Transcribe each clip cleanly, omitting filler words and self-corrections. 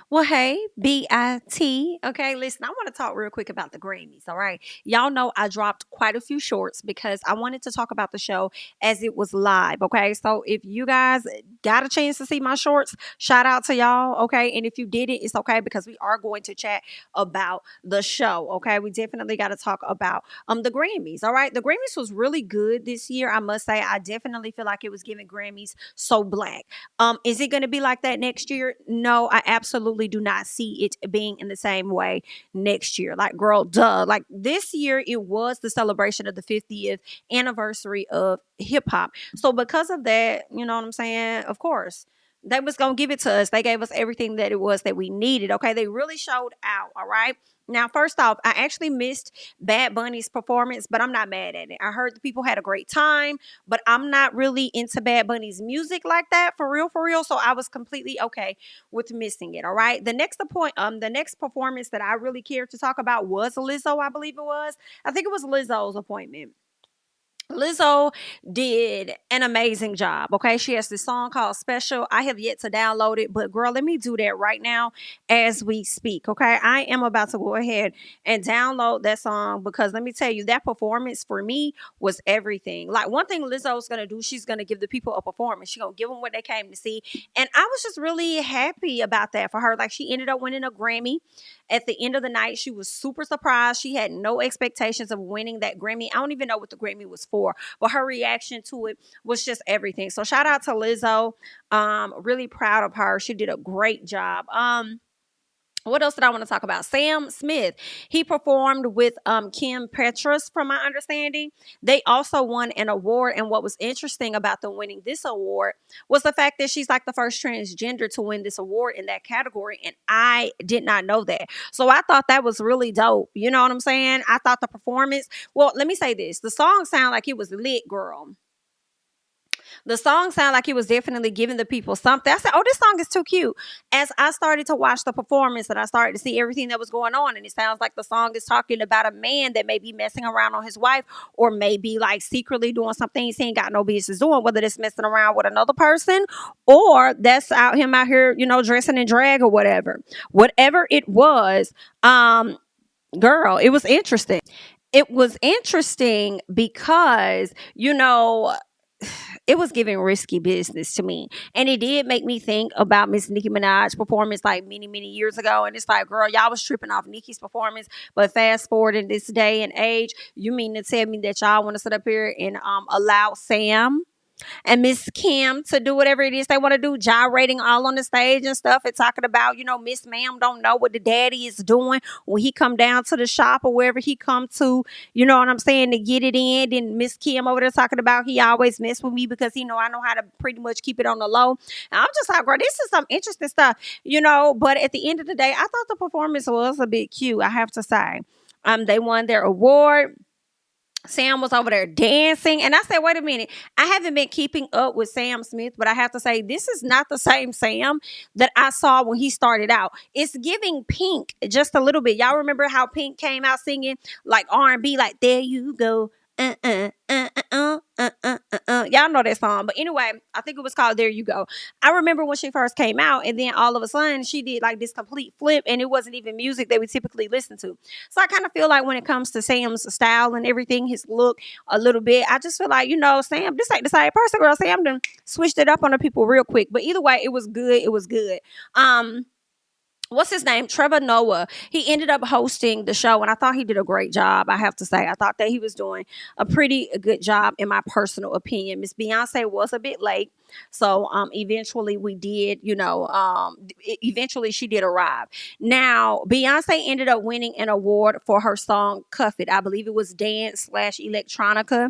Well, hey, BIT. Okay, listen, I want to talk real quick about the Grammys. All right. Y'all know I dropped quite a few shorts because I wanted to talk about the show as it was live. Okay. So if you guys got a chance to see my shorts, shout out to y'all. Okay. And if you didn't, it's okay because we are going to chat about the show. Okay. We definitely got to talk about the Grammys. All right. The Grammys was really good this year. I must say, I definitely feel like it was giving Grammys so black. Is it going to be like that next year? No, I absolutely do not see it being in the same way next year. Like, girl, duh. Like this year, it was the celebration of the 50th anniversary of hip hop. So because of that, you know what I'm saying? Of course. They was gonna give it to us. They gave us everything that it was that we needed. Okay. They really showed out. All right. Now, first off, I actually missed Bad Bunny's performance, but I'm not mad at it. I heard the people had a great time, but I'm not really into Bad Bunny's music like that for real, for real. So I was completely okay with missing it. All right. The next performance that I really cared to talk about was Lizzo, I believe it was. I think it was Lizzo's appointment. Lizzo did an amazing job. Okay. She has this song called Special. I have yet to download it, but girl, let me do that right now as we speak. Okay. I am about to go ahead and download that song because let me tell you, that performance for me was everything. Like, one thing Lizzo's going to do, she's going to give the people a performance. She's going to give them what they came to see. And I was just really happy about that for her. Like, she ended up winning a Grammy. At the end of the night, she was super surprised. She had no expectations of winning that Grammy. I don't even know what the Grammy was for, but her reaction to it was just everything. So shout out to Lizzo. Really proud of her. She did a great job. What else did I want to talk about? Sam Smith. He performed with Kim Petras, from my understanding. They also won an award. And what was interesting about them winning this award was the fact that she's like the first transgender to win this award in that category. And I did not know that. So I thought that was really dope. You know what I'm saying? I thought the performance, well, let me say this. The song sounded like it was lit, girl. The song sounded like he was definitely giving the people something. I said, oh, this song is too cute. As I started to watch the performance and I started to see everything that was going on, and it sounds like the song is talking about a man that may be messing around on his wife or maybe like secretly doing something he ain't got no business doing, whether it's messing around with another person or that's out him out here, dressing in drag or whatever. Whatever it was, girl, it was interesting. It was interesting because, it was giving risky business to me. And it did make me think about Miss Nicki Minaj's performance like many, many years ago. And it's like, girl, y'all was tripping off Nicki's performance. But fast forward in this day and age, you mean to tell me that y'all want to sit up here and allow Sam and Miss Kim to do whatever it is they want to do, gyrating all on the stage and stuff, and talking about, Miss Ma'am don't know what the daddy is doing when he come down to the shop or wherever he come to, you know what I'm saying, to get it in. Then Miss Kim over there talking about he always mess with me because I know how to pretty much keep it on the low. And I'm just like, girl, this is some interesting stuff, but at the end of the day, I thought the performance was a bit cute, I have to say. They won their award. Sam was over there dancing. And I said, wait a minute. I haven't been keeping up with Sam Smith, but I have to say, this is not the same Sam that I saw when he started out. It's giving Pink just a little bit. Y'all remember how Pink came out singing like R&B, like, there you go. Y'all know that song. But anyway, I think it was called There You Go. I remember when she first came out, and then all of a sudden she did like this complete flip, and it wasn't even music that we typically listen to. So I kind of feel like when it comes to Sam's style and everything, his look a little bit, I just feel like, Sam, this ain't the same person, girl. Sam done switched it up on the people real quick. But either way, it was good. It was good. What's his name? Trevor Noah. He ended up hosting the show, and I thought he did a great job. I have to say, I thought that he was doing a pretty good job, in my personal opinion. Miss Beyonce was a bit late, so eventually we did. Eventually she did arrive. Now Beyonce ended up winning an award for her song "Cuff It." I believe it was dance/electronica,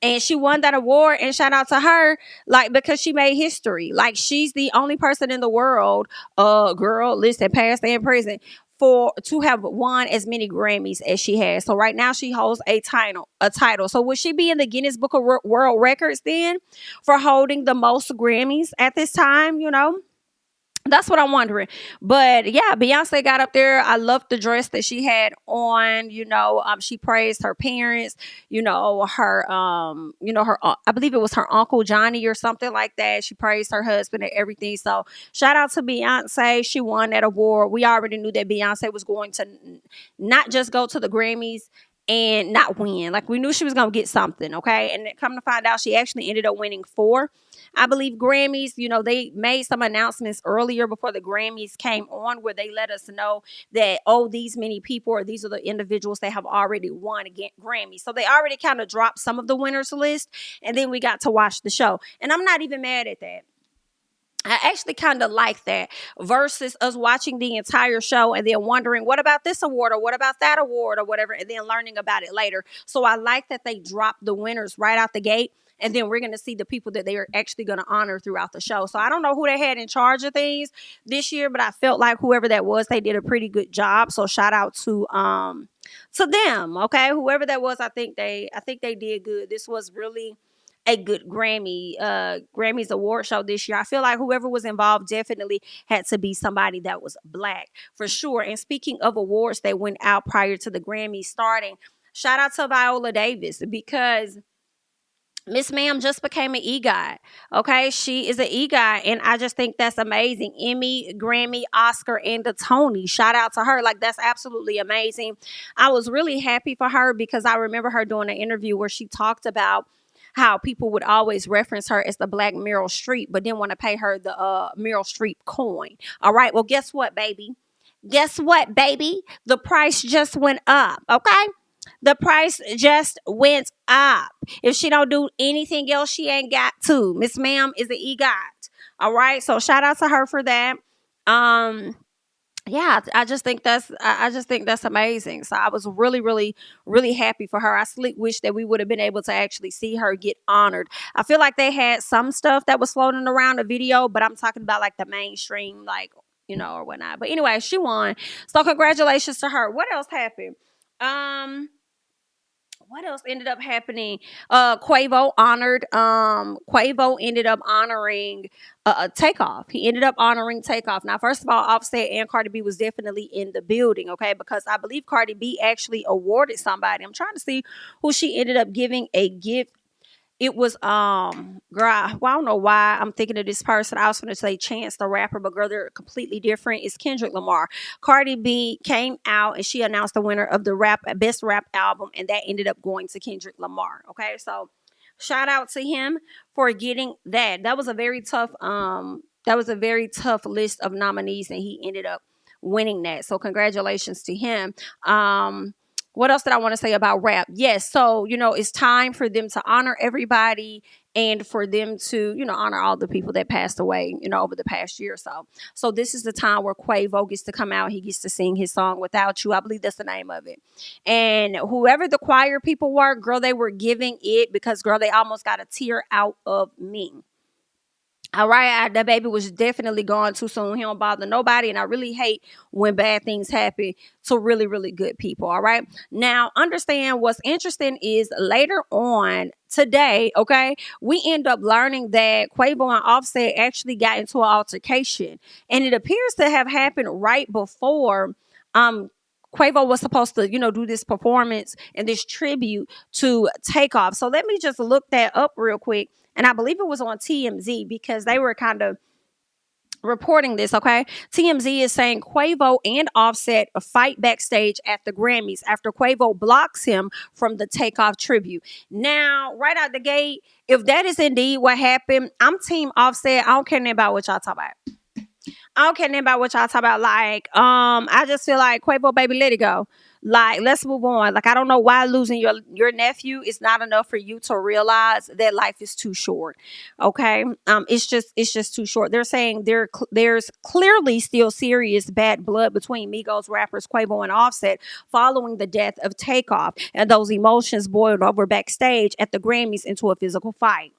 and she won that award. And shout out to her, like, because she made history. Like, she's the only person in the world, girl, listen, past and present, for to have won as many Grammys as she has. So right now she holds a title. So would she be in the Guinness Book of World Records then for holding the most Grammys at this time? That's what I'm wondering. But yeah, Beyonce got up there. I loved the dress that she had on. She praised her parents, I believe it was her uncle Johnny or something like that. She praised her husband and everything. So shout out to Beyonce. She won that award. We already knew that Beyonce was going to not just go to the Grammys and not win. Like, we knew she was going to get something, okay? And come to find out, she actually ended up winning four, I believe, Grammys. They made some announcements earlier before the Grammys came on where they let us know that, oh, these many people, or these are the individuals that have already won again Grammys. So they already kind of dropped some of the winners list, and then we got to watch the show. And I'm not even mad at that. I actually kind of like that versus us watching the entire show and then wondering, what about this award or what about that award or whatever, and then learning about it later. So I like that they dropped the winners right out the gate. And then we're going to see the people that they are actually going to honor throughout the show. So I don't know who they had in charge of things this year, but I felt like whoever that was, they did a pretty good job. So shout out to them. Okay. Whoever that was, I think they did good. This was really a good Grammys award show this year. I feel like whoever was involved definitely had to be somebody that was black for sure. And speaking of awards that went out prior to the Grammys starting, shout out to Viola Davis, because Miss Ma'am just became an EGOT. Okay, she is an EGOT, and I just think that's amazing. Emmy, Grammy, Oscar, and the Tony. Shout out to her. Like, that's absolutely amazing. I was really happy for her because I remember her doing an interview where she talked about how people would always reference her as the Black Meryl Streep, but didn't want to pay her the Meryl Streep coin. All right, well, guess what, baby? Guess what, baby? The price just went up. Okay, the price just went up. If she don't do anything else, she ain't got to. Miss Ma'am is an EGOT. All right. So shout out to her for that. Yeah, I just think that's amazing. So I was really, really, really happy for her. I sleep wish that we would have been able to actually see her get honored. I feel like they had some stuff that was floating around the video, but I'm talking about like the mainstream, like, or whatnot. But anyway, she won. So congratulations to her. What else happened? Um, what else ended up happening? Quavo ended up honoring Takeoff. He ended up honoring Takeoff. Now, first of all, Offset and Cardi B was definitely in the building, okay? Because I believe Cardi B actually awarded somebody. I'm trying to see who she ended up giving a gift. It was girl, well, I don't know why I'm thinking of this person. I was going to say Chance the Rapper, but girl, they're completely different. It's Kendrick Lamar. Cardi B came out and she announced the winner of the best rap album, and that ended up going to Kendrick Lamar. Okay, so shout out to him for getting that. That was a very tough list of nominees, and he ended up winning that. So congratulations to him. What else did I want to say about rap? Yes, so it's time for them to honor everybody and for them to honor all the people that passed away over the past year or so. So this is the time where Quavo gets to come out. He gets to sing his song "Without You." I believe that's the name of it. And whoever the choir people were, girl, they were giving it, because girl, they almost got a tear out of me. All right, that baby was definitely gone too soon. He don't bother nobody, and I really hate when bad things happen to really, really good people. All right, now understand what's interesting is later on today, okay, we end up learning that Quavo and Offset actually got into an altercation, and it appears to have happened right before Quavo was supposed to, do this performance and this tribute to Takeoff. So let me just look that up real quick. And I believe it was on TMZ because they were kind of reporting this, okay? TMZ is saying Quavo and Offset fight backstage at the Grammys after Quavo blocks him from the Takeoff tribute. Now, right out the gate, if that is indeed what happened, I'm team Offset. I don't care nothing about what y'all talk about. I don't care nothing about what y'all talk about. Like, I just feel like Quavo, baby, let it go. Like, let's move on. Like, I don't know why losing your nephew is not enough for you to realize that life is too short. Okay, it's just too short. They're saying there's clearly still serious bad blood between Migos rappers Quavo and Offset following the death of Takeoff, and those emotions boiled over backstage at the Grammys into a physical fight.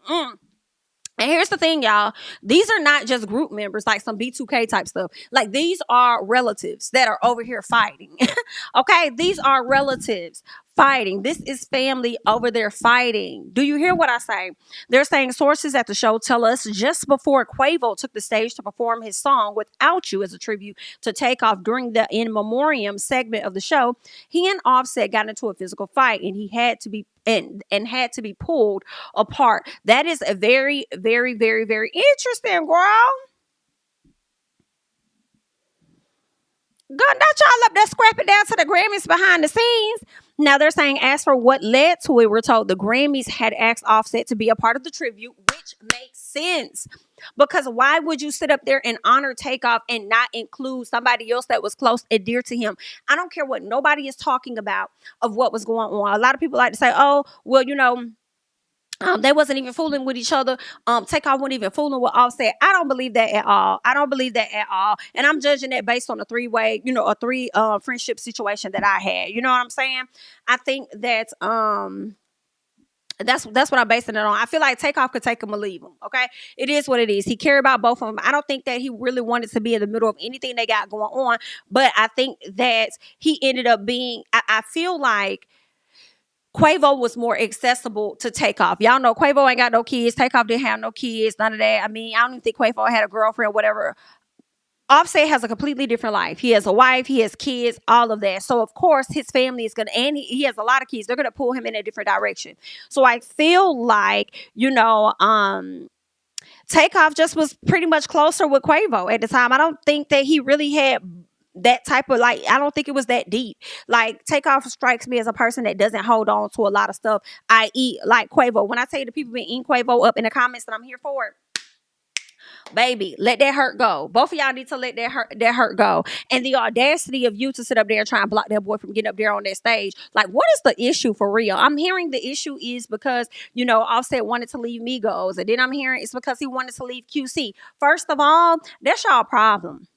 And here's the thing, y'all. These are not just group members, like some B2K type stuff. Like, these are relatives that are over here fighting. Okay? These are relatives fighting. This is family over there fighting. Do you hear what I say? They're saying sources at the show tell us just before Quavo took the stage to perform his song Without You as a tribute to Takeoff during the In Memoriam segment of the show, he and Offset got into a physical fight and he had to be and had to be pulled apart. That is a very, very, very, very interesting, girl. Not y'all up there scrapping down to the Grammys behind the scenes. Now they're saying, as for what led to it, we're told the Grammys had asked Offset to be a part of the tribute, which makes sense. Because why would you sit up there and honor Takeoff and not include somebody else that was close and dear to him? I don't care what nobody is talking about of what was going on. A lot of people like to say, oh, well, they wasn't even fooling with each other. Takeoff wasn't even fooling with Offset. I don't believe that at all. I don't believe that at all. And I'm judging that based on a three-way, a three friendship situation that I had. You know what I'm saying? I think that that's what I'm basing it on. I feel like Takeoff could take him or leave him. Okay, it is what it is. He cared about both of them. I don't think that he really wanted to be in the middle of anything they got going on. But I think that he ended up being. I feel like Quavo was more accessible to Takeoff. Y'all know Quavo ain't got no kids. Takeoff didn't have no kids. None of that. I mean, I don't even think Quavo had a girlfriend, whatever. Offset has a completely different life. He has a wife, he has kids, all of that. So of course his family is gonna, and he has a lot of kids. They're gonna pull him in a different direction. So I feel like, Takeoff just was pretty much closer with Quavo at the time. I don't think that he really had that type of, like, I don't think it was that deep. Like, Takeoff strikes me as a person that doesn't hold on to a lot of stuff, i.e. like Quavo. When I tell you the people been eating Quavo up in the comments and I'm here for it, baby, let that hurt go. Both of y'all need to let that hurt go. And the audacity of you to sit up there and try and block that boy from getting up there on that stage. Like, what is the issue for real? I'm hearing the issue is because, Offset wanted to leave Migos. And then I'm hearing it's because he wanted to leave QC. First of all, that's y'all problem.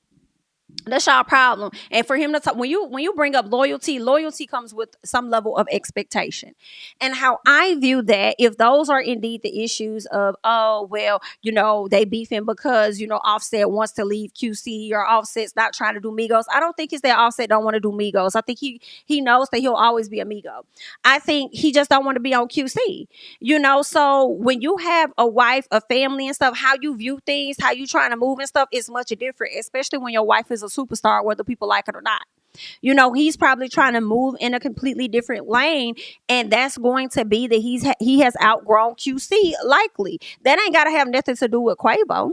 That's y'all problem. And for him to talk, when you bring up loyalty comes with some level of expectation. And how I view that, if those are indeed the issues of, oh, well, they beefing because, Offset wants to leave QC or Offset's not trying to do Migos. I don't think it's that Offset don't want to do Migos. I think he knows that he'll always be a Migo. I think he just don't want to be on QC. So when you have a wife, a family and stuff, how you view things, how you trying to move and stuff is much different, especially when your wife is a superstar, whether people like it or not. He's probably trying to move in a completely different lane, and that's going to be that he has outgrown QC. Likely that ain't got to have nothing to do with Quavo.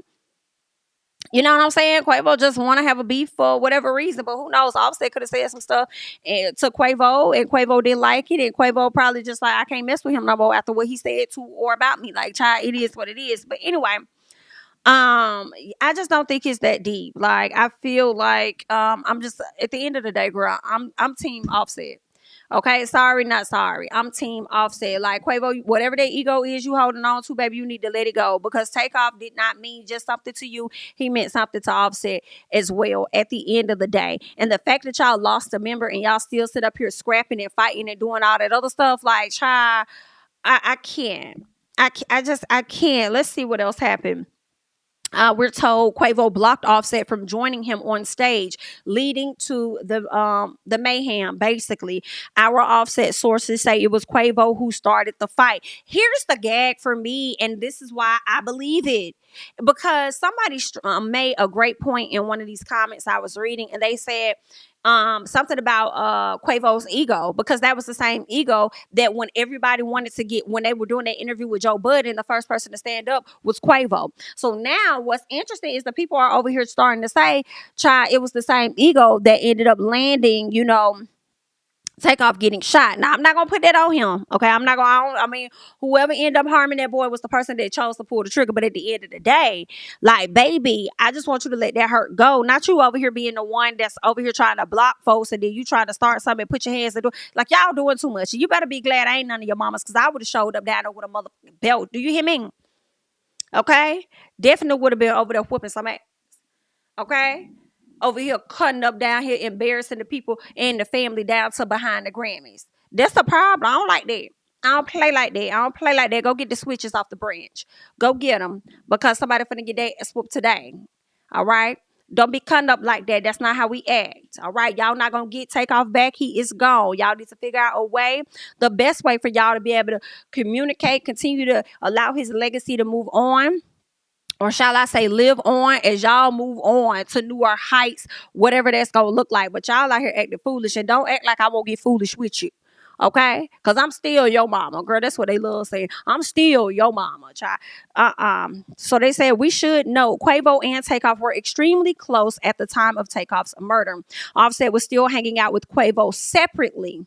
You know what I'm saying? Quavo just want to have a beef for whatever reason, but who knows? Offset could have said some stuff to Quavo, and Quavo didn't like it, and Quavo probably just like, I can't mess with him no more after what he said to or about me. Like, child, it is what it is. But anyway, I just don't think it's that deep. Like, I feel like I'm just, at the end of the day, girl, I'm team Offset. Okay, sorry, not sorry. I'm team Offset. Like, Quavo, whatever that ego is you holding on to, baby, you need to let it go, because Takeoff did not mean just something to you. He meant something to Offset as well at the end of the day. And the fact that y'all lost a member and y'all still sit up here scrapping and fighting and doing all that other stuff, like, child, I can't. I can't. Let's see what else happened. We're told Quavo blocked Offset from joining him on stage, leading to the mayhem. Basically, our Offset sources say it was Quavo who started the fight. Here's the gag for me, and this is why I believe it, because somebody made a great point in one of these comments I was reading, and they said something about Quavo's ego, because that was the same ego that when everybody wanted to get, when they were doing that interview with Joe Budden, the first person to stand up was Quavo. So now what's interesting is the people are over here starting to say, child, it was the same ego that ended up landing, Takeoff getting shot. Now, I'm not gonna put that on him. Okay, I'm not gonna. I mean, whoever ended up harming that boy was the person that chose to pull the trigger. But at the end of the day, like, baby, I just want you to let that hurt go. Not you over here being the one that's over here trying to block folks, and then you trying to start something and put your hands and do, like, y'all doing too much. You better be glad I ain't none of your mamas, because I would have showed up down there with a motherfucking belt. Do you hear me? Okay, definitely would have been over there whooping some ass. Okay. Over here cutting up down here, embarrassing the people and the family down to behind the Grammys. That's the problem. I don't like that. I don't play like that. I don't play like that. Go get the switches off the branch. Go get them, because somebody finna get that swoop today. All right? Don't be cutting up like that. That's not how we act. All right. Y'all not gonna get Takeoff back. He is gone. Y'all need to figure out a way, the best way for y'all to be able to communicate, continue to allow his legacy to move on, or shall I say live on, as y'all move on to newer heights, whatever that's gonna look like. But y'all out here acting foolish, and don't act like I won't get foolish with you. Okay? Because I'm still your mama. Girl, that's what they love saying. I'm still your mama, child. So they said we should know Quavo and Takeoff were extremely close at the time of Takeoff's murder. Offset was still hanging out with Quavo separately.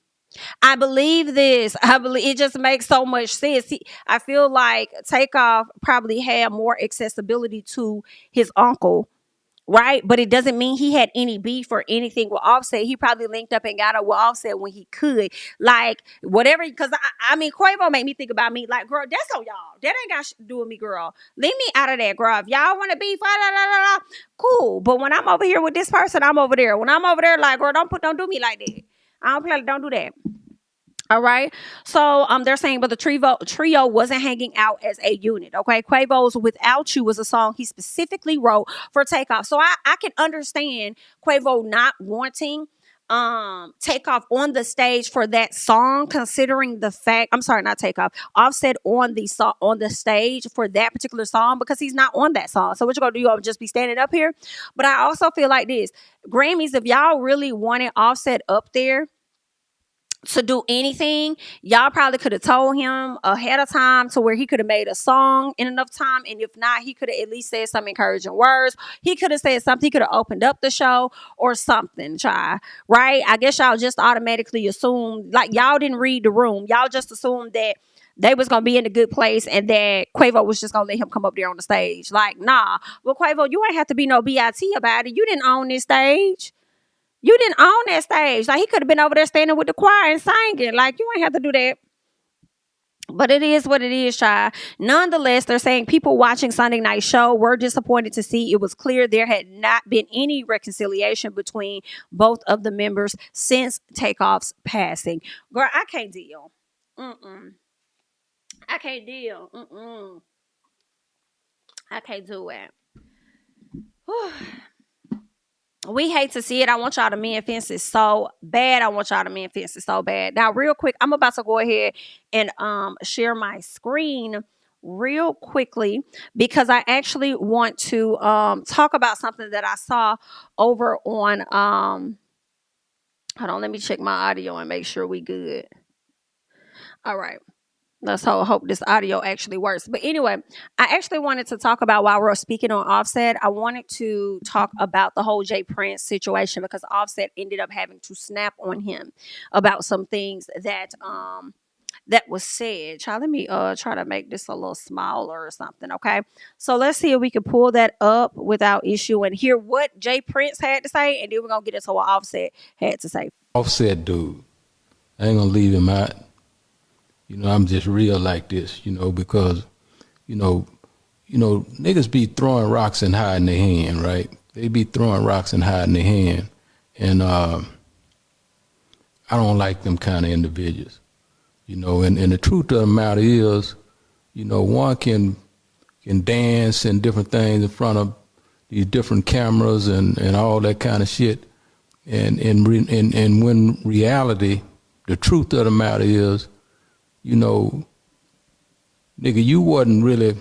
I believe this. I believe it just makes so much sense. I feel like Takeoff probably had more accessibility to his uncle, right? But it doesn't mean he had any beef or anything with Offset. He probably linked up and got up with Offset when he could. Like, whatever, because I mean, Quavo made me think about me. Like, girl, that's on y'all. That ain't got shit to do with me, girl. Leave me out of that, girl. If y'all want to beef, cool. But when I'm over here with this person, I'm over there. When I'm over there, like, girl, don't do me like that. I don't play. Don't do that. All right. So they're saying, but the trio wasn't hanging out as a unit. Okay. Quavo's Without You was a song he specifically wrote for Takeoff. So I can understand Quavo not wanting Takeoff on the stage for that song, considering the fact, I'm sorry, not Takeoff, Offset on the stage for that particular song, because he's not on that song. So what you gonna do? You gonna just be standing up here? But I also feel like this, Grammys, if y'all really wanted Offset up there to do anything, y'all probably could have told him ahead of time to where he could have made a song in enough time. And if not, he could have at least said some encouraging words. He could have said something. He could have opened up the show or something, right? I guess y'all just automatically assumed, like, y'all didn't read the room. Y'all just assumed that they was going to be in a good place and that Quavo was just going to let him come up there on the stage. Like, nah. Well, Quavo, you ain't have to be no BIT about it. You didn't own this stage. You didn't own that stage. Like, he could have been over there standing with the choir and singing. Like, you ain't have to do that. But it is what it is, child. Nonetheless, they're saying people watching Sunday Night Show were disappointed to see it was clear there had not been any reconciliation between both of the members since Takeoff's passing. Girl, I can't deal. I can't deal. I can't do it. We hate to see it. I want y'all to mend fences so bad. Now, real quick, I'm about to go ahead and share my screen real quickly, because I actually want to talk about something that I saw over on hold on, let me check my audio and make sure we good. All right. Let's hope this audio actually works. But anyway, I actually wanted to talk about, while we're speaking on Offset, I wanted to talk about the whole Jay Prince situation, because Offset ended up having to snap on him about some things that was said. Let me try to make this a little smaller or something. Okay. So let's see if we can pull that up without issue and hear what Jay Prince had to say, and then we're gonna get into what Offset had to say. Offset dude, I ain't gonna leave him out. I'm just real like this, because, niggas be throwing rocks and hiding their hand, right? They be throwing rocks and hiding their hand. And I don't like them kind of individuals, and the truth of the matter is, one can dance and different things in front of these different cameras and all that kind of shit. And when reality, the truth of the matter is, nigga, you wasn't really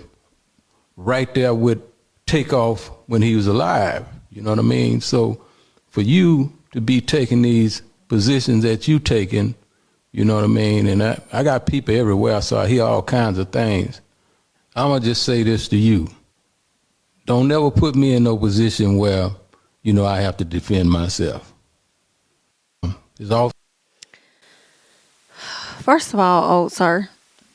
right there with Takeoff when he was alive. You know what I mean? So for you to be taking these positions that you taking, you know what I mean? And I got people everywhere, so I hear all kinds of things. I'm going to just say this to you. Don't never put me in no position where, I have to defend myself. It's all. First of all, old sir,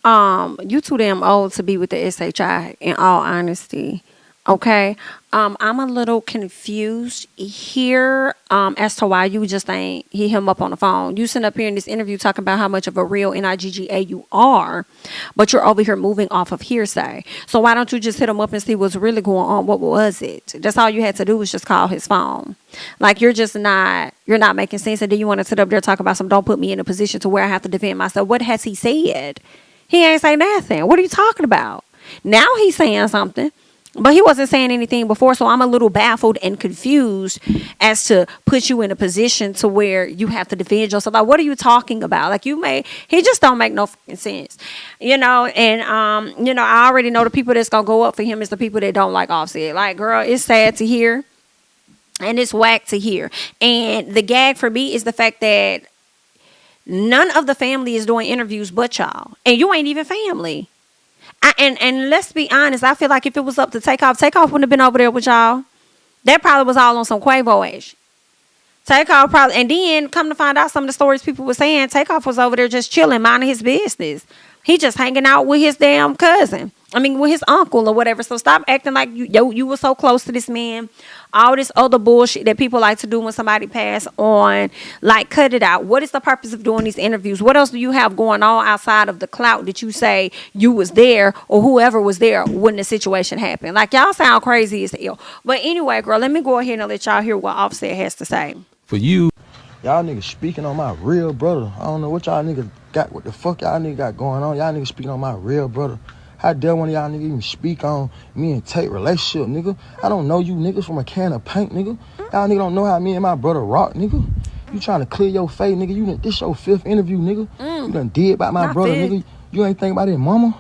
you too damn old to be with the SHI, in all honesty. Okay. I'm a little confused here as to why you just ain't hit him up on the phone. You sitting up here in this interview talking about how much of a real NIGGA you are, but you're over here moving off of hearsay. So why don't you just hit him up and see what's really going on? What was it? That's all you had to do was just call his phone. Like, you're not making sense. And then you want to sit up there and talk about don't put me in a position to where I have to defend myself. What has he said? He ain't say nothing. What are you talking about? Now he's saying something. But he wasn't saying anything before, so I'm a little baffled and confused as to put you in a position to where you have to defend yourself. Like, what are you talking about? Like, he just don't make no fucking sense, And I already know the people that's gonna go up for him is the people that don't like Offset. Like, girl, it's sad to hear, and it's whack to hear. And the gag for me is the fact that none of the family is doing interviews but y'all, and you ain't even family. And let's be honest, I feel like if it was up to Takeoff wouldn't have been over there with y'all. That probably was all on some Quavo ass. Takeoff probably, and then come to find out some of the stories people were saying, Takeoff was over there just chilling, minding his business. He just hanging out with his damn cousin. I mean, with his uncle or whatever. So stop acting like you were so close to this man. All this other bullshit that people like to do when somebody pass on. Like, cut it out. What is the purpose of doing these interviews? What else do you have going on outside of the clout that you say you was there or whoever was there when the situation happened? Like, y'all sound crazy as hell. But anyway, girl, let me go ahead and let y'all hear what Offset has to say. For you, y'all niggas speaking on my real brother. I don't know what y'all niggas got, what the fuck y'all niggas got going on. Y'all niggas speaking on my real brother. How dare one of y'all niggas even speak on me and Tate relationship, nigga? I don't know you niggas from a can of paint, nigga. Y'all niggas don't know how me and my brother rock, nigga. You trying to clear your face, nigga. This your 5th interview, nigga. You done did about my brother, nigga. You ain't think about his mama.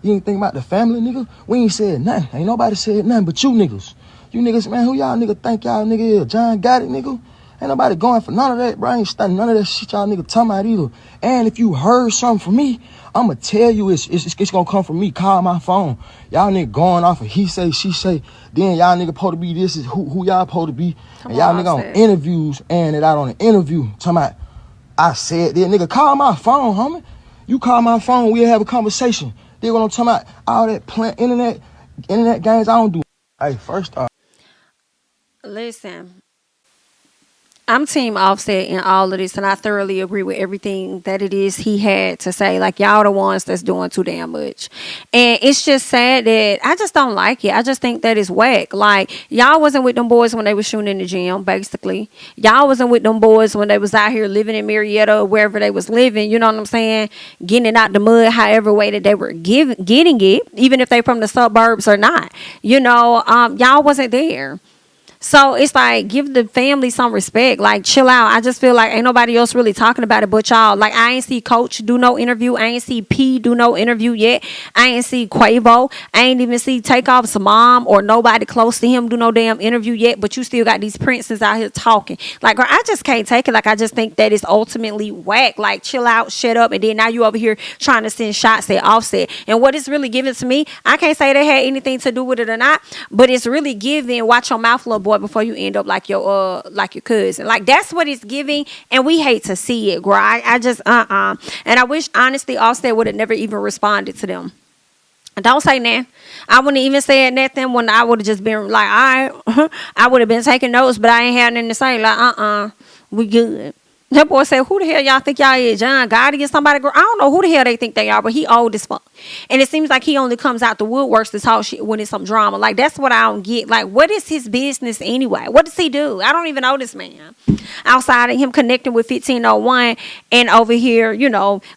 You ain't think about the family, nigga. We ain't said nothing. Ain't nobody said nothing but you niggas. You niggas, man, who y'all nigga think y'all nigga is? John got it, nigga. Ain't nobody going for none of that, bro. I ain't studying none of that shit y'all nigga talking about either. And if you heard something from me, I'ma tell you it's gonna come from me. Call my phone. Y'all nigga going off of he say, she say. Then y'all nigga supposed to be this is who y'all supposed to be. And y'all nigga on interviews and it out on an interview. Talking about, I said that. Nigga, call my phone, homie. You call my phone, we'll have a conversation. Then what I'm talking about, all that internet games, I don't do. Hey, first off. Listen, I'm team Offset in all of this, and I thoroughly agree with everything that it is he had to say. Like, y'all the ones that's doing too damn much. And it's just sad that I just don't like it. I just think that is whack. Like, y'all wasn't with them boys when they was shooting in the gym, basically. Y'all wasn't with them boys when they was out here living in Marietta or wherever they was living, you know what I'm saying? Getting it out the mud however way that they were getting it, even if they from the suburbs or not. Y'all wasn't there. So it's like, give the family some respect. Like, chill out. I just feel like ain't nobody else really talking about it but y'all. Like, I ain't see Coach do no interview. I ain't see P do no interview yet. I ain't see Quavo. I ain't even see Takeoff's mom or nobody close to him do no damn interview yet. But you still got these princes out here talking. Like, girl, I just can't take it. Like, I just think that is ultimately whack. Like, chill out, shut up. And then now you over here trying to send shots at Offset. And what it's really giving to me, I can't say they had anything to do with it or not, but it's really giving, watch your mouth, little boy, before you end up like your cousin. Like, that's what it's giving, and we hate to see it, girl. I just and I wish honestly Offset would have never even responded to them. Don't say nothing. I wouldn't even say nothing when I would have just been like, I would have been taking notes, but I ain't had nothing to say. Like, we good. That boy said, who the hell y'all think y'all is? John Gotti or somebody? Girl, I don't know who the hell they think they are, but he old as fuck. And it seems like he only comes out the woodworks to talk shit when it's some drama. Like, that's what I don't get. Like, what is his business anyway? What does he do? I don't even know this man. Outside of him connecting with 1501 and over here,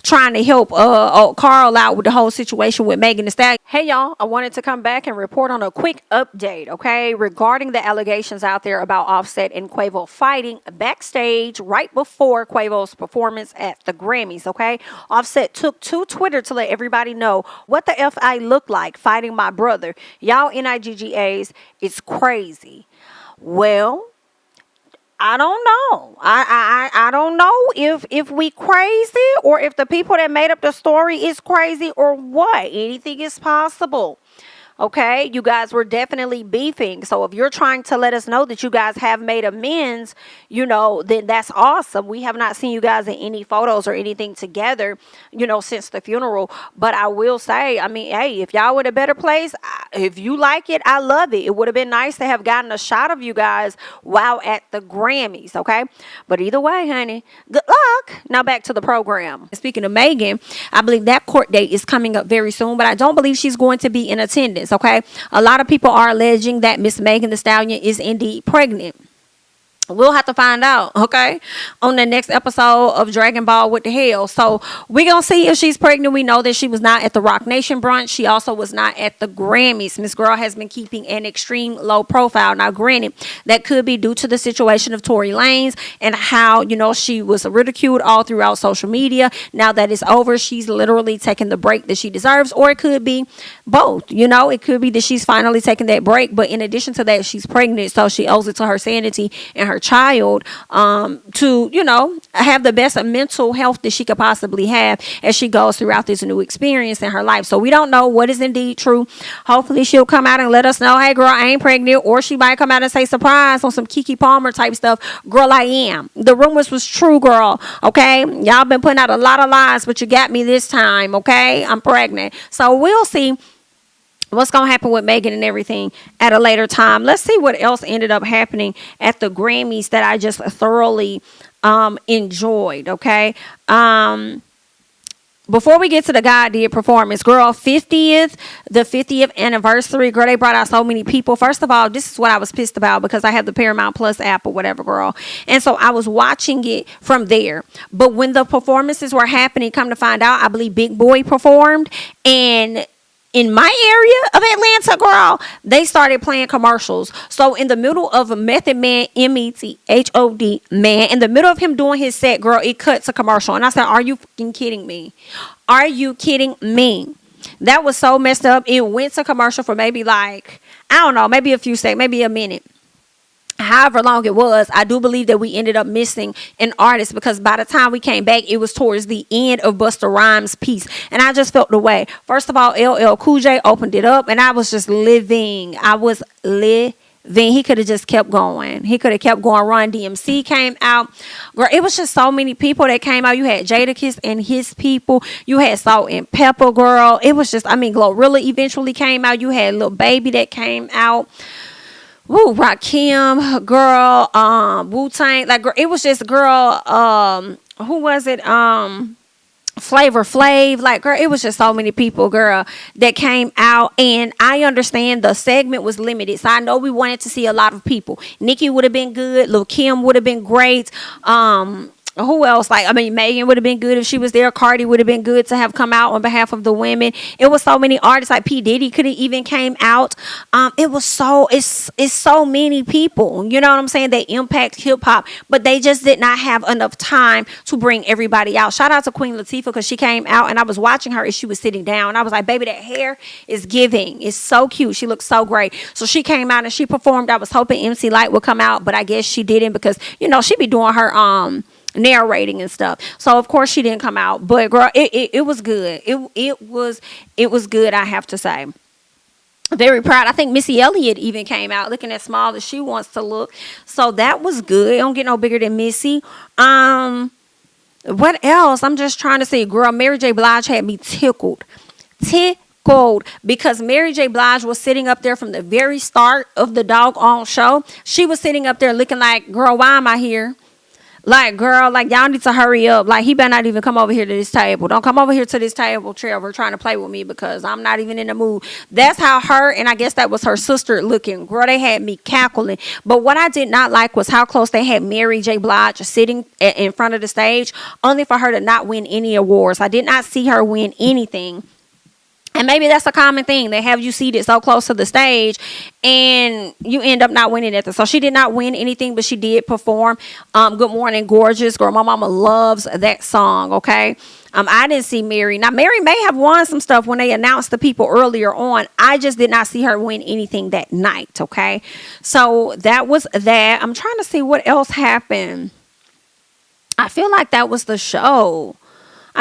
trying to help Carl out with the whole situation with Megan Thee Stallion. Hey, y'all, I wanted to come back and report on a quick update, okay, regarding the allegations out there about Offset and Quavo fighting backstage right before Quavo's performance at the Grammys, okay? Offset took to Twitter to let everybody know what the F I look like fighting my brother. Y'all NIGGAs, it's crazy. Well, I don't know. I don't know if we crazy or if the people that made up the story is crazy or what. Anything is possible. Okay, you guys were definitely beefing. So if you're trying to let us know that you guys have made amends, then that's awesome. We have not seen you guys in any photos or anything together, since the funeral. But I will say, hey, if y'all were in a better place, if you like it, I love it. It would have been nice to have gotten a shot of you guys while at the Grammys, okay? But either way, honey, good luck. Now back to the program. Speaking of Megan, I believe that court date is coming up very soon, but I don't believe she's going to be in attendance. Okay, a lot of people are alleging that Miss Megan Thee Stallion is indeed pregnant. We'll have to find out, okay, on the next episode of Dragon Ball What the Hell. So we're going to see if she's pregnant. We know that she was not at the Rock Nation brunch. She also was not at the Grammys. Miss Girl has been keeping an extreme low profile. Now, granted, that could be due to the situation of Tory Lanez and how, she was ridiculed all throughout social media. Now that it's over, she's literally taking the break that she deserves, or it could be both. It could be that she's finally taking that break. But in addition to that, she's pregnant, so she owes it to her sanity and her child to have the best mental health that she could possibly have as she goes throughout this new experience in her life. So we don't know what is indeed true. Hopefully she'll come out and let us know, hey girl, I ain't pregnant, or she might come out and say surprise on some Keke Palmer type stuff. Girl, I am. The rumors was true, girl. Okay, y'all been putting out a lot of lies, but you got me this time. Okay, I'm pregnant. So we'll see what's going to happen with Megan and everything at a later time. Let's see what else ended up happening at the Grammys that I just thoroughly enjoyed, okay? Before we get to the God Did performance, girl, the 50th anniversary, girl, they brought out so many people. First of all, this is what I was pissed about because I have the Paramount Plus app or whatever, girl. And so I was watching it from there. But when the performances were happening, come to find out, I believe Big Boy performed, and in my area of Atlanta, girl, they started playing commercials. So in the middle of a Method Man, METHOD man, in the middle of him doing his set, girl, it cut to commercial. And I said, are you fucking kidding me? Are you kidding me? That was so messed up. It went to commercial for maybe maybe a few seconds, maybe a minute. However long it was, I do believe that we ended up missing an artist because by the time we came back, it was towards the end of Busta Rhymes' piece. And I just felt the way. First of all, LL Cool J opened it up and I was just living. I was living. He could have just kept going. He could have kept going. Run DMC came out. Girl, it was just so many people that came out. You had Jadakiss and his people. You had Salt and Pepper, girl. It was just, Glorilla eventually came out. You had Lil Baby that came out. Woo, Rakim, girl, Wu-Tang, girl, it was just, girl, who was it? Flavor Flav, girl, it was just so many people, girl, that came out. And I understand the segment was limited, so I know we wanted to see a lot of people. Nicki would have been good. Lil Kim would have been great. Who else? Megan would have been good if she was there. Cardi would have been good to have come out on behalf of the women. It was so many artists. Like P. Diddy could have even came out. It's so many people. You know what I'm saying? They impact hip hop, but they just did not have enough time to bring everybody out. Shout out to Queen Latifah because she came out and I was watching her as she was sitting down. I was like, baby, that hair is giving. It's so cute. She looks so great. So she came out and she performed. I was hoping MC Light would come out, but I guess she didn't because she be doing her narrating and stuff. So of course she didn't come out, but girl, it was good. It was good, I have to say. Very proud. I think Missy Elliott even came out looking as small as she wants to look. So that was good. It don't get no bigger than Missy. What else? I'm just trying to see. Girl, Mary J. Blige had me tickled because Mary J. Blige was sitting up there from the very start of the doggone show. She was sitting up there looking like, girl, why am I here? Girl, y'all need to hurry up. He better not even come over here to this table. Don't come over here to this table, Trevor, trying to play with me because I'm not even in the mood. That's how her, and I guess that was her sister looking. Girl, they had me cackling. But what I did not like was how close they had Mary J. Blige sitting in front of the stage, only for her to not win any awards. I did not see her win anything. And maybe that's a common thing. They have you seated so close to the stage and you end up not winning anything. So she did not win anything, but she did perform Good Morning Gorgeous. Girl, my mama loves that song, okay? I didn't see Mary. Now, Mary may have won some stuff when they announced the people earlier on. I just did not see her win anything that night, okay? So that was that. I'm trying to see what else happened. I feel like that was the show.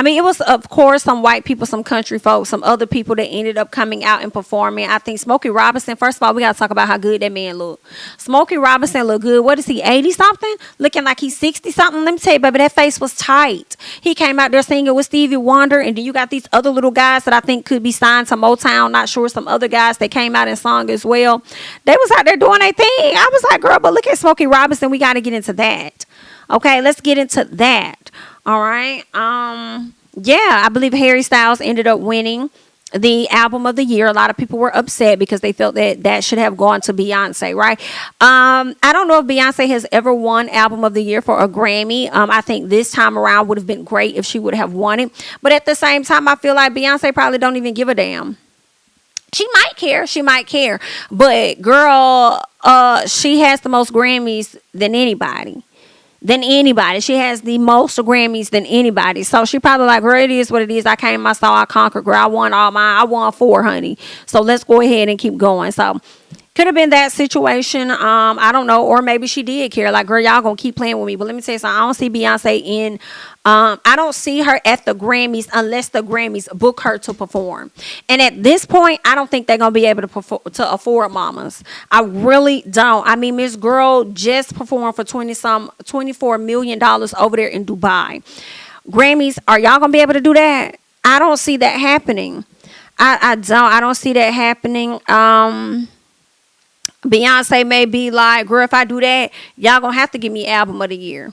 It was, of course, some white people, some country folks, some other people that ended up coming out and performing. I think Smokey Robinson, first of all, we got to talk about how good that man looked. Smokey Robinson looked good. What is he, 80-something? Looking like he's 60-something? Let me tell you, baby, that face was tight. He came out there singing with Stevie Wonder, and then you got these other little guys that I think could be signed to Motown. Not sure, some other guys that came out and sung as well. They was out there doing their thing. I was like, girl, but look at Smokey Robinson. We got to get into that. Okay, let's get into that. All right. Yeah, I believe Harry Styles ended up winning the album of the year. A lot of people were upset because they felt that that should have gone to Beyonce, right? I don't know if Beyonce has ever won album of the year for a Grammy. I think this time around would have been great if she would have won it. But at the same time, I feel like Beyonce probably don't even give a damn. She might care. She might care. But girl, she has the most Grammys than anybody. Than anybody. She has the most Grammys than anybody. So she probably like, girl, it is what it is. I came, I saw, I conquered, girl. I won all mine. I won 4, honey. So let's go ahead and keep going. So could have been that situation. I don't know. Or maybe she did care. Like, girl, y'all gonna keep playing with me. But let me tell you something. I don't see Beyonce in I don't see her at the Grammys unless the Grammys book her to perform. And at this point, I don't think they're gonna be able to perform to afford mamas. I really don't. I mean, Miss Girl just performed for $24 million over there in Dubai. Grammys, are y'all gonna be able to do that? I don't see that happening. I don't see that happening. Beyonce may be like, girl, if I do that, y'all gonna have to give me album of the year.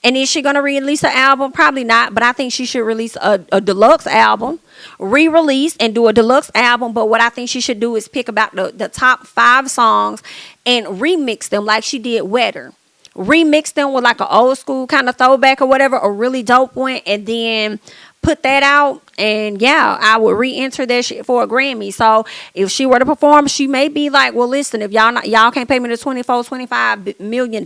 And is she gonna release an album? Probably not, but I think she should release a deluxe album, re-release and do a deluxe album. But what I think she should do is pick about the top 5 songs and remix them like she did Wetter. Remix them with like an old school kind of throwback or whatever, a really dope one, and then put that out. And yeah, I would re-enter that shit for a Grammy. So if she were to perform, she may be like, well, listen, if y'all can't pay me the $25 million,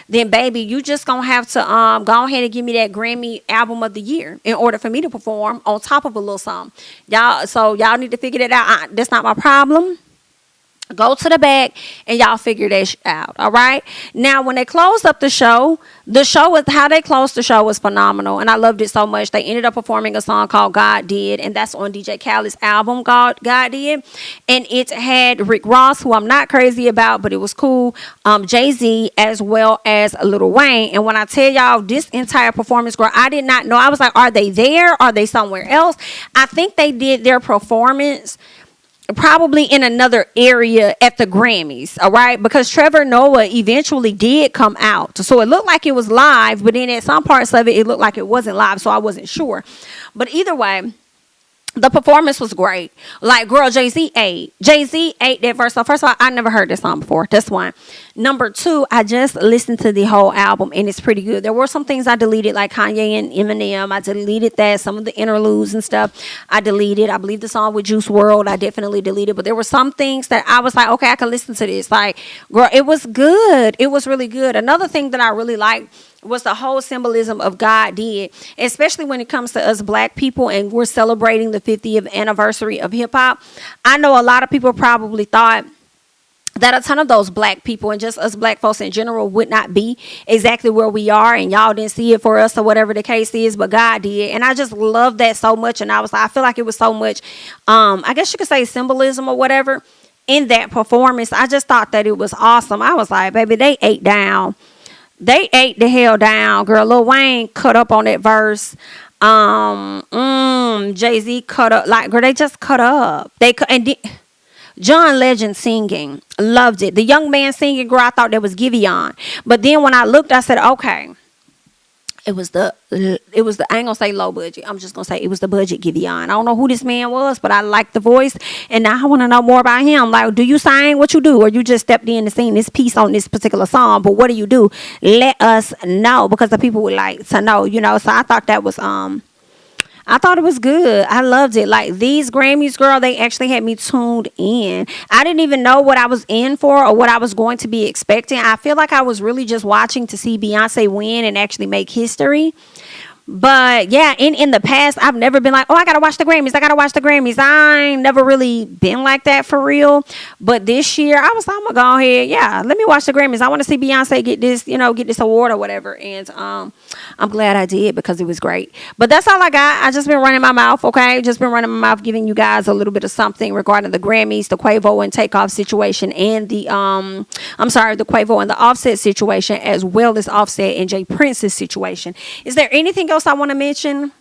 then baby, you just gonna have to go ahead and give me that Grammy album of the year in order for me to perform on top of a little something. Y'all need to figure that out. That's not my problem. Go to the back and y'all figure that out. All right. Now, when they closed up the show was how they closed the show was phenomenal. And I loved it so much. They ended up performing a song called God Did. And that's on DJ Khaled's album, God Did. And it had Rick Ross, who I'm not crazy about, but it was cool. Jay-Z, as well as Lil Wayne. And when I tell y'all this entire performance, girl, I did not know. I was like, are they there? Are they somewhere else? I think they did their performance probably in another area at the Grammys, all right? Because Trevor Noah eventually did come out. So it looked like it was live, but then at some parts of it, it looked like it wasn't live, so I wasn't sure. But either way, the performance was great. Like, girl, Jay-Z ate that verse. So first of all, I never heard this song before. That's one. Number 2, I just listened to the whole album and it's pretty good. There were some things I deleted, like Kanye and Eminem. I deleted that. Some of the interludes and stuff I deleted. I believe the song with Juice WRLD I definitely deleted. But there were some things that I was like, okay, I can listen to this. Like, girl, it was good. It was really good. Another thing that I really liked was the whole symbolism of God Did, especially when it comes to us black people and we're celebrating the 50th anniversary of hip hop. I know a lot of people probably thought that a ton of those black people and just us black folks in general would not be exactly where we are, and y'all didn't see it for us or whatever the case is, but God did. And I just love that so much. And I was like, I feel like it was so much, I guess you could say symbolism or whatever in that performance. I just thought that it was awesome. I was like, baby, they ate down. They ate the hell down, girl. Lil Wayne cut up on that verse. Jay-Z cut up. Like, girl, they just cut up. John Legend singing. Loved it. The young man singing, girl, I thought that was Giveon. But then when I looked, I said, okay. It was the I ain't gonna say low budget. I'm just gonna say it was the budget Giveon. I don't know who this man was, but I like the voice, and now I want to know more about him. Like, do you sing? What you do? Or you just stepped in to sing this piece on this particular song? But what do you do? Let us know, because the people would like to know, So I thought that was I thought it was good. I loved it. Like, these Grammys, girl, they actually had me tuned in. I didn't even know what I was in for or what I was going to be expecting. I feel like I was really just watching to see Beyonce win and actually make history. But yeah, in the past, I've never been like, oh, I gotta watch the Grammys. I ain't never really been like that for real. But this year, I was like, I'm gonna go ahead. Yeah, let me watch the Grammys. I want to see Beyonce get this, get this award or whatever. And I'm glad I did, because it was great. But that's all I got. I just been running my mouth, okay? Just been running my mouth, giving you guys a little bit of something regarding the Grammys, the Quavo and Takeoff situation, and the Quavo and the Offset situation, as well as Offset and Jay Prince's situation. Is there anything else I want to mention?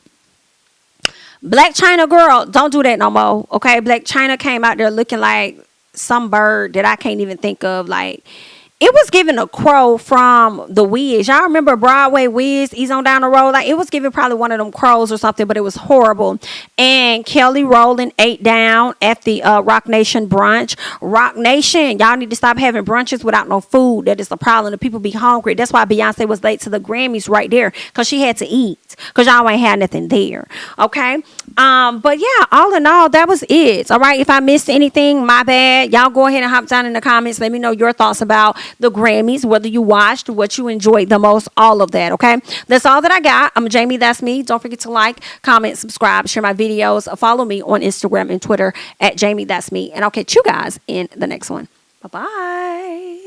Black China, girl, don't do that no more, okay? Black China came out there looking like some bird that I can't even think of. Like, it was giving a crow from the Wiz. Y'all remember Broadway Wiz? He's on down the road. Like, it was giving probably one of them crows or something, but it was horrible. And Kelly Rowland ate down at the Rock Nation brunch. Rock Nation, y'all need to stop having brunches without no food. That is the problem. The people be hungry. That's why Beyonce was late to the Grammys right there, because she had to eat, because y'all ain't had nothing there. Okay. But yeah, all in all, that was it. All right. If I missed anything, my bad. Y'all go ahead and hop down in the comments. Let me know your thoughts about the Grammys, whether you watched, what you enjoyed the most, all of that. Okay. That's all that I got. I'm Jamie. That's me. Don't forget to like, comment, subscribe, share my videos. Follow me on Instagram and Twitter at JamiThatsMe. And I'll catch you guys in the next one. Bye-bye.